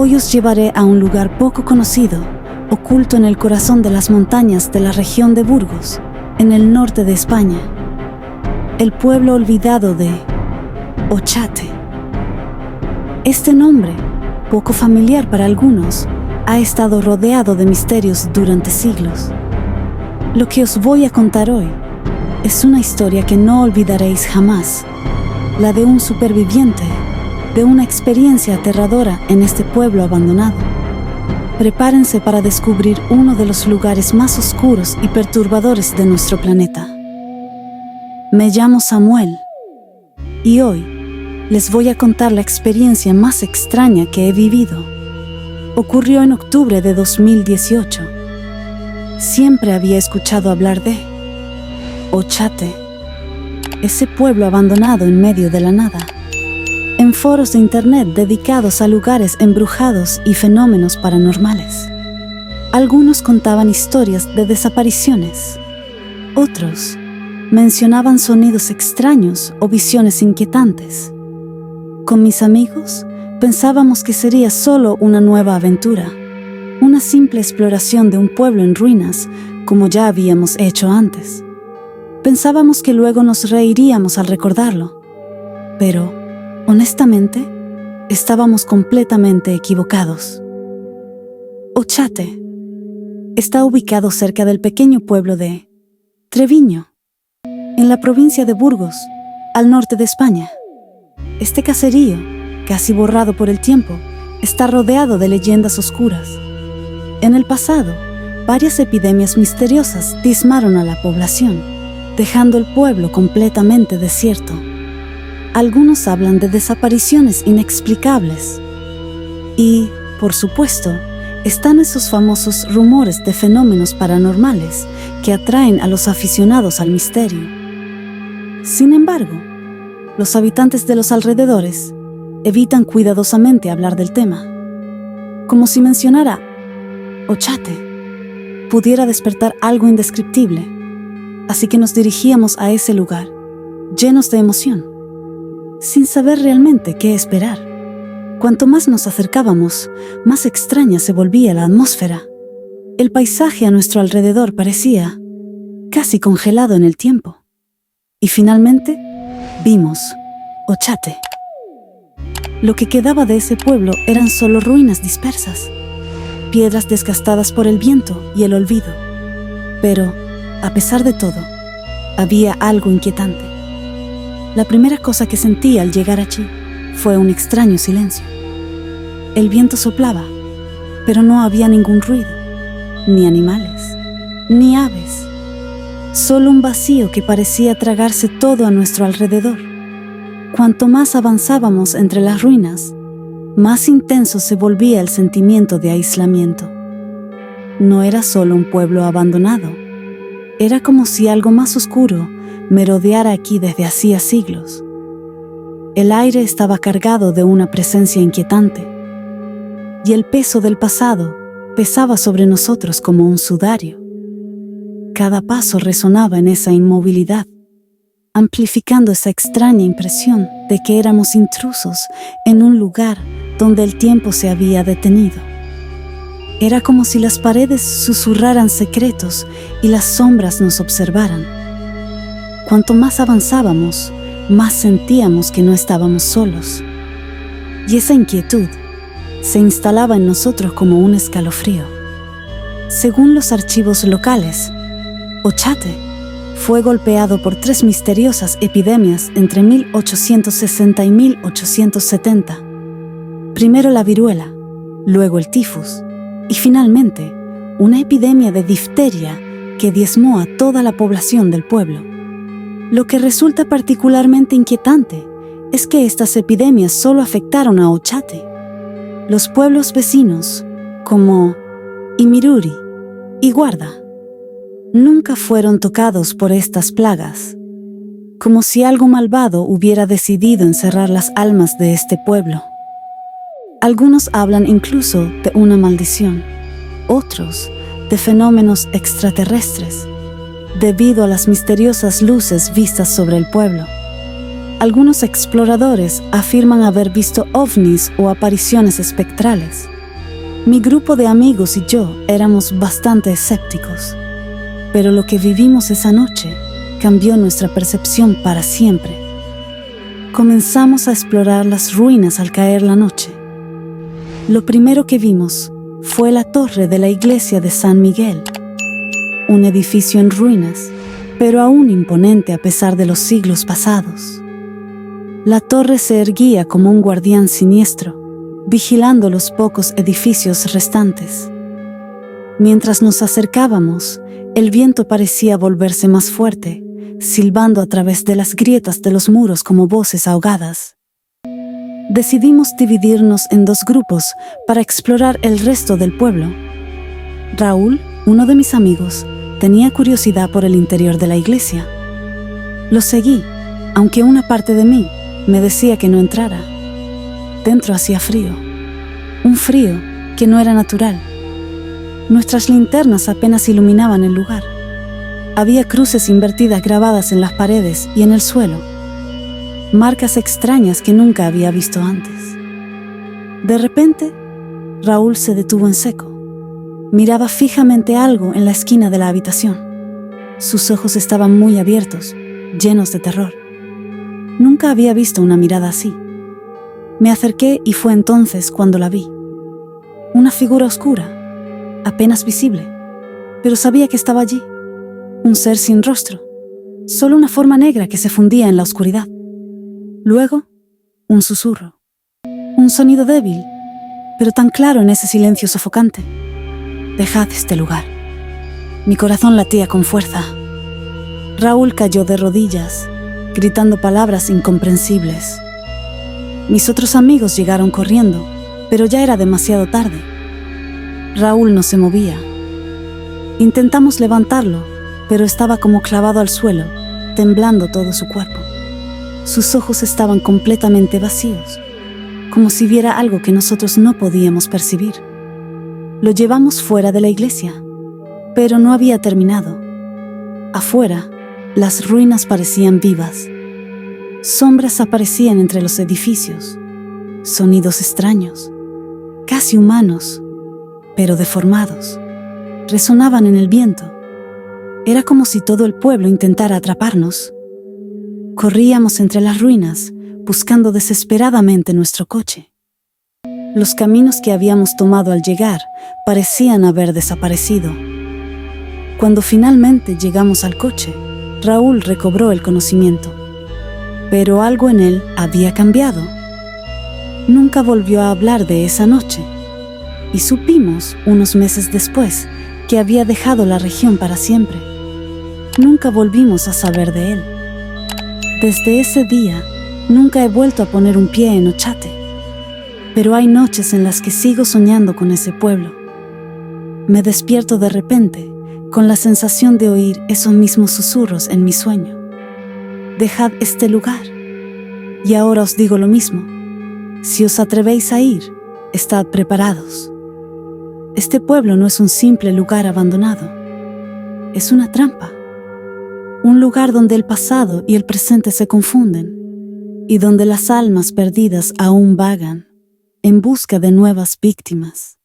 Hoy os llevaré a un lugar poco conocido, oculto en el corazón de las montañas de la región de Burgos, en el norte de España. El pueblo olvidado de Ochate. Este nombre, poco familiar para algunos, ha estado rodeado de misterios durante siglos. Lo que os voy a contar hoy es una historia que no olvidaréis jamás, la de un superviviente, de una experiencia aterradora en este pueblo abandonado. Prepárense para descubrir uno de los lugares más oscuros y perturbadores de nuestro planeta. Me llamo Samuel y hoy les voy a contar la experiencia más extraña que he vivido. Ocurrió en octubre de 2018. Siempre había escuchado hablar de Ochate, ese pueblo abandonado en medio de la nada, en foros de internet dedicados a lugares embrujados y fenómenos paranormales. Algunos contaban historias de desapariciones. Otros mencionaban sonidos extraños o visiones inquietantes. Con mis amigos, pensábamos que sería solo una nueva aventura, una simple exploración de un pueblo en ruinas, como ya habíamos hecho antes. Pensábamos que luego nos reiríamos al recordarlo, pero, honestamente, estábamos completamente equivocados. Ochate está ubicado cerca del pequeño pueblo de Treviño, en la provincia de Burgos, al norte de España. Este caserío, casi borrado por el tiempo, está rodeado de leyendas oscuras. En el pasado, varias epidemias misteriosas diezmaron a la población, dejando el pueblo completamente desierto. Algunos hablan de desapariciones inexplicables. Y, por supuesto, están esos famosos rumores de fenómenos paranormales que atraen a los aficionados al misterio. Sin embargo, los habitantes de los alrededores evitan cuidadosamente hablar del tema, como si mencionar Ochate pudiera despertar algo indescriptible. Así que nos dirigíamos a ese lugar, llenos de emoción, sin saber realmente qué esperar. Cuanto más nos acercábamos, más extraña se volvía la atmósfera. El paisaje a nuestro alrededor parecía casi congelado en el tiempo. Y finalmente, vimos Ochate. Lo que quedaba de ese pueblo eran solo ruinas dispersas, piedras desgastadas por el viento y el olvido. Pero, a pesar de todo, había algo inquietante. La primera cosa que sentí al llegar allí fue un extraño silencio. El viento soplaba, pero no había ningún ruido, ni animales, ni aves. Solo un vacío que parecía tragarse todo a nuestro alrededor. Cuanto más avanzábamos entre las ruinas, más intenso se volvía el sentimiento de aislamiento. No era solo un pueblo abandonado. Era como si algo más oscuro merodeara aquí desde hacía siglos. El aire estaba cargado de una presencia inquietante, y el peso del pasado pesaba sobre nosotros como un sudario. Cada paso resonaba en esa inmovilidad, amplificando esa extraña impresión de que éramos intrusos en un lugar donde el tiempo se había detenido. Era como si las paredes susurraran secretos y las sombras nos observaran. Cuanto más avanzábamos, más sentíamos que no estábamos solos. Y esa inquietud se instalaba en nosotros como un escalofrío. Según los archivos locales, Ochate fue golpeado por 3 misteriosas epidemias entre 1860 y 1870. Primero la viruela, luego el tifus, y finalmente una epidemia de difteria que diezmó a toda la población del pueblo. Lo que resulta particularmente inquietante es que estas epidemias solo afectaron a Ochate. Los pueblos vecinos, como Imiruri y Guarda, nunca fueron tocados por estas plagas, como si algo malvado hubiera decidido encerrar las almas de este pueblo. Algunos hablan incluso de una maldición, otros de fenómenos extraterrestres, debido a las misteriosas luces vistas sobre el pueblo. Algunos exploradores afirman haber visto ovnis o apariciones espectrales. Mi grupo de amigos y yo éramos bastante escépticos, pero lo que vivimos esa noche cambió nuestra percepción para siempre. Comenzamos a explorar las ruinas al caer la noche. Lo primero que vimos fue la torre de la iglesia de San Miguel, un edificio en ruinas, pero aún imponente a pesar de los siglos pasados. La torre se erguía como un guardián siniestro, vigilando los pocos edificios restantes. Mientras nos acercábamos, el viento parecía volverse más fuerte, silbando a través de las grietas de los muros como voces ahogadas. Decidimos dividirnos en 2 grupos para explorar el resto del pueblo. Raúl, uno de mis amigos, tenía curiosidad por el interior de la iglesia. Lo seguí, aunque una parte de mí me decía que no entrara. Dentro hacía frío, un frío que no era natural. Nuestras linternas apenas iluminaban el lugar. Había cruces invertidas grabadas en las paredes y en el suelo, marcas extrañas que nunca había visto antes. De repente, Raúl se detuvo en seco. Miraba fijamente algo en la esquina de la habitación. Sus ojos estaban muy abiertos, llenos de terror. Nunca había visto una mirada así. Me acerqué y fue entonces cuando la vi. Una figura oscura, apenas visible, pero sabía que estaba allí. Un ser sin rostro, solo una forma negra que se fundía en la oscuridad. Luego, un susurro. Un sonido débil, pero tan claro en ese silencio sofocante. Dejad este lugar. Mi corazón latía con fuerza. Raúl cayó de rodillas, gritando palabras incomprensibles. Mis otros amigos llegaron corriendo, pero ya era demasiado tarde. Raúl no se movía. Intentamos levantarlo, pero estaba como clavado al suelo, temblando todo su cuerpo. Sus ojos estaban completamente vacíos, como si viera algo que nosotros no podíamos percibir. Lo llevamos fuera de la iglesia, pero no había terminado. Afuera, las ruinas parecían vivas. Sombras aparecían entre los edificios, sonidos extraños, casi humanos, pero deformados, resonaban en el viento. Era como si todo el pueblo intentara atraparnos. Corríamos entre las ruinas, buscando desesperadamente nuestro coche. Los caminos que habíamos tomado al llegar parecían haber desaparecido. Cuando finalmente llegamos al coche, Raúl recobró el conocimiento. Pero algo en él había cambiado. Nunca volvió a hablar de esa noche, y supimos, unos meses después, que había dejado la región para siempre. Nunca volvimos a saber de él. Desde ese día, nunca he vuelto a poner un pie en Ochate, pero hay noches en las que sigo soñando con ese pueblo. Me despierto de repente, con la sensación de oír esos mismos susurros en mi sueño. Dejad este lugar. Y ahora os digo lo mismo. Si os atrevéis a ir, estad preparados. Este pueblo no es un simple lugar abandonado. Es una trampa. Un lugar donde el pasado y el presente se confunden y donde las almas perdidas aún vagan en busca de nuevas víctimas.